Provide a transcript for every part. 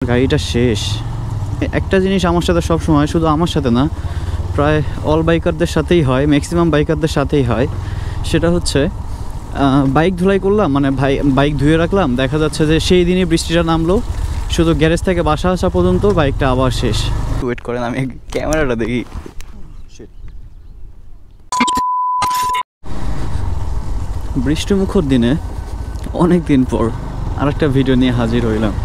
গাড়িটা শেষ। একটা জিনিস আমার সাথে সব সময়, শুধু আমার সাথে না, প্রায় অল বাইকারদের সাথেই হয়, ম্যাক্সিমাম বাইকারদের সাথেই হয়। সেটা হচ্ছে বাইক ধুলাই করলাম, মানে বাইক ধুয়ে রাখলাম, দেখা যাচ্ছে যে সেই দিনই বৃষ্টিটা নামলো, শুধু গ্যারেজ থেকে বাসা আসা পর্যন্ত বাইকটা আবার শেষ। ওয়েট করেন, আমি ক্যামেরাটা দেখি। বৃষ্টিমুখর দিনে অনেক দিন পর আরেকটা ভিডিও নিয়ে হাজির হইলাম।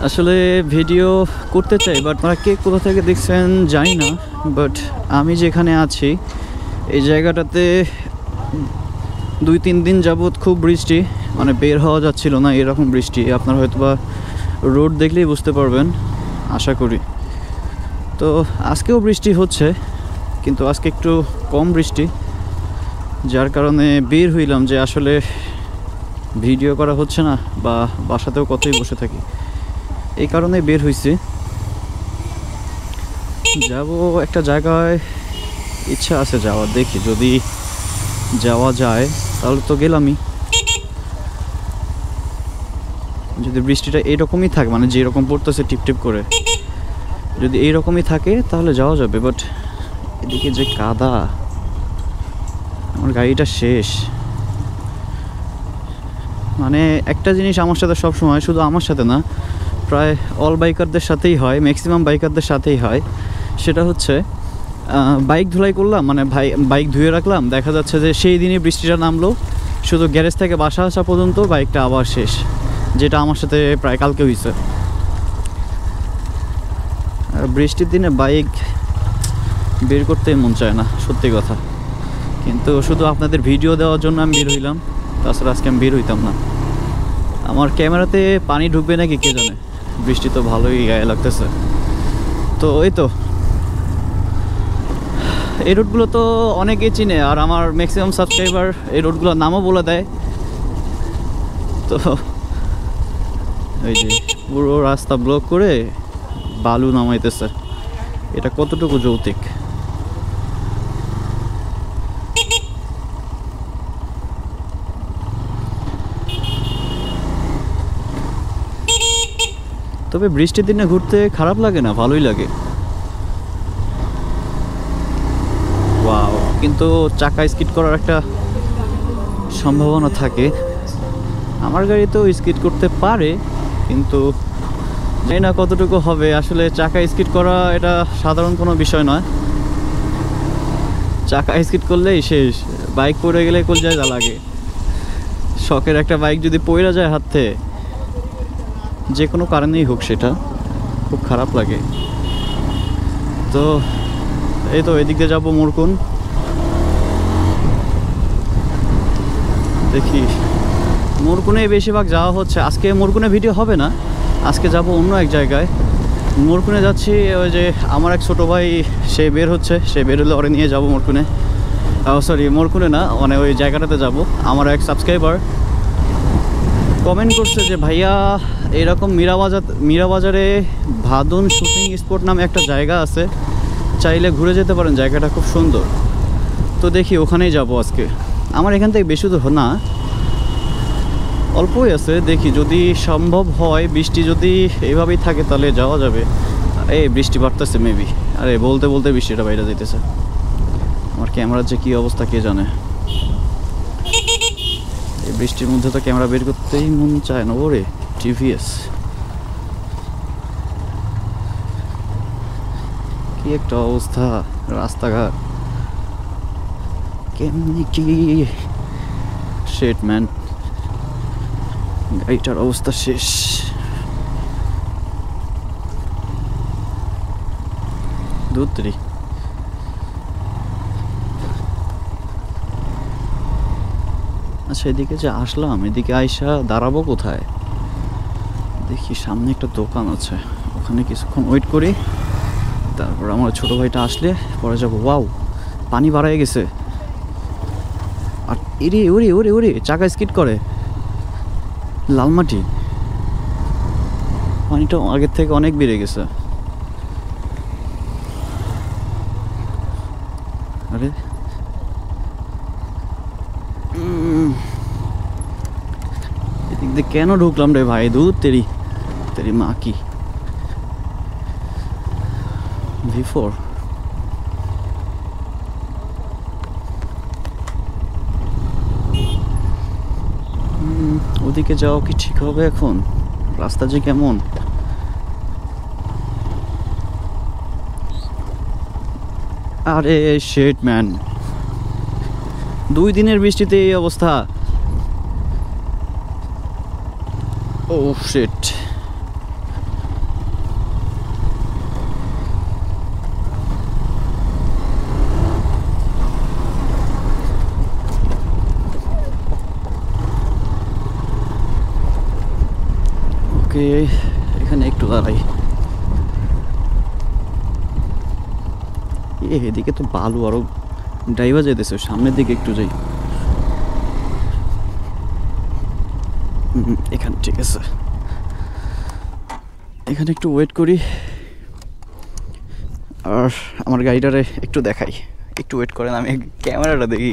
আসলে ভিডিও করতে চাই, বাট আপনারা কে কোথা থেকে দেখছেন জানি না, বাট আমি যেখানে আছি এই জায়গাটাতে 2-3 দিন যাবৎ খুব বৃষ্টি, মানে বের হওয়া যাচ্ছিল না, এরকম বৃষ্টি। আপনারা হয়তো বা রোড দেখলেই বুঝতে পারবেন আশা করি। তো আজকেও বৃষ্টি হচ্ছে, কিন্তু আজকে একটু কম বৃষ্টি, যার কারণে বের হইলাম যে আসলে ভিডিও করা হচ্ছে না, বা বাসাতেও কতই বসে থাকি, এই কারণে বের হইছি। যাব একটা জায়গায়, ইচ্ছা আছে যাওয়ার, দেখি যদি যাওয়া যায় তাহলে তো গেলামই। যদি বৃষ্টিটা এইরকমই থাকে, মানে যেরকম পড়তেছে টিপটিপ করে, যদি এইরকমই থাকে তাহলে যাওয়া যাবে। বাট এদিকে যে কাদা, আমার গাড়িটা শেষ। মানে একটা জিনিস আমার সাথে সব সময়, শুধু আমার সাথে না, প্রায় অল বাইকারদের সাথেই হয়, ম্যাক্সিমাম বাইকারদের সাথেই হয়। সেটা হচ্ছে বাইক ধুলাই করলাম, মানে বাইক ধুয়ে রাখলাম, দেখা যাচ্ছে যে সেই দিনই বৃষ্টিটা নামলো, শুধু গ্যারেজ থেকে বাসা আসা পর্যন্ত বাইকটা আবার শেষ, যেটা আমার সাথে প্রায় কালকে হয়েছে। আর বৃষ্টির দিনে বাইক বের করতেই মন চায় না, সত্যি কথা। কিন্তু শুধু আপনাদের ভিডিও দেওয়ার জন্য আমি বের হইলাম, তাছাড়া আজকে আমি বের হইতাম না। আমার ক্যামেরাতে পানি ঢুকবে নাকি কে জানে, বৃষ্টি তো ভালোই গায়ে লাগতেছে। তো ওই তো এই রোডগুলো তো অনেকেই চিনে, আর আমার ম্যাক্সিমাম সাবস্ক্রাইবার এই রোডগুলোর নামও বলে দেয়। তো ওই যে পুরো রাস্তা ব্লক করে বালু নামাইতেছে, এটা কতটুকু যৌক্তিক? তবে বৃষ্টির দিনে ঘুরতে খারাপ লাগে না, ভালোই লাগে। ওয়াও, কিন্তু চাকা স্কিড করার একটা সম্ভাবনা থাকে। আমার গাড়ি তো স্কিড করতে পারে, কিন্তু জানি না কতটুকু হবে। আসলে চাকা স্কিড করা এটা সাধারণ কোনো বিষয় নয়, চাকা স্কিড করলেই শেষ। বাইক পড়ে গেলে কলজায় যা লাগে। শখের একটা বাইক যদি পড়ে যায় হাতে, যে কোনো কারণেই হোক, সেটা খুব খারাপ লাগে। তো এই তো এদিক দিয়ে যাবো মুরকুন, দেখি। মুরকুনে বেশিরভাগ যাওয়া হচ্ছে। আজকে মুরকুনে ভিডিও হবে না, আজকে যাব অন্য এক জায়গায়। মুরকুনে যাচ্ছি, ওই যে আমার এক ছোটো ভাই, সে বের হচ্ছে, সে বের হলে ওরে নিয়ে যাবো মুরকুনে। সরি, মুরকুনে না, মানে ওই জায়গাটাতে যাব। আমার এক সাবস্ক্রাইবার কমেন্ট করছে যে ভাইয়া এরকম মীরাবাজারে ভাদুন শুটিং স্পট নামে একটা জায়গা আছে, চাইলে ঘুরে যেতে পারেন, জায়গাটা খুব সুন্দর। তো দেখি ওখানেই যাব আজকে। আমার এখান থেকে বেশি দূর না, অল্পই আছে। দেখি যদি সম্ভব হয়, বৃষ্টি যদি এইভাবেই থাকে তাহলে যাওয়া যাবে। এই বৃষ্টি বাড়তেছে মেবি, আরে বলতে বলতে বৃষ্টিটা বাইরে যাইতেছে। আমার ক্যামেরার যে কী অবস্থা কে জানে। এই বৃষ্টির মধ্যে তো ক্যামেরা বের করতেই মন চায় না। ওরে টিভিএস, কি একটা অবস্থা রাস্তাঘাট, কেমনি কি শিট ম্যান, গাড়িটার অবস্থা শেষ। দুত্রি আচ্ছা, এদিকে যে আসলাম, এদিকে আইসা দাঁড়াবো কোথায়? দেখি সামনে একটা দোকান আছে, ওখানে কিছুক্ষণ ওয়েট করি, তারপর আমার ছোটো ভাইটা আসলে পরে যাবো। ওয়াও, পানি বাড়ায় গেছে। আর এরে ওরে ওরে ওরে চাকা স্কিড করে, লালমাটি, পানিটা আগের থেকে অনেক বেড়ে গেছে। আরে এদিক দিয়ে কেন ঢুকলাম রে ভাই? দূর তেরি তেরি মা কি V4 ওদিকে যাওয়া কি ঠিক হবে এখন? রাস্তা যে কেমন! আরে শিট ম্যান, 2 দিনের বৃষ্টিতে এই অবস্থা। ও শিট। ওকে, এখানে একটু দাঁড়াই। এদিকে তো বালু আরো ড্রাইভার যেতেছে, সামনের দিকে একটু যাই। এখানে ঠিক আছে, এখানে একটু ওয়েট করি। আর আমার গাড়িটারে একটু দেখাই, একটু ওয়েট করেন, আমি ক্যামেরাটা দেখি।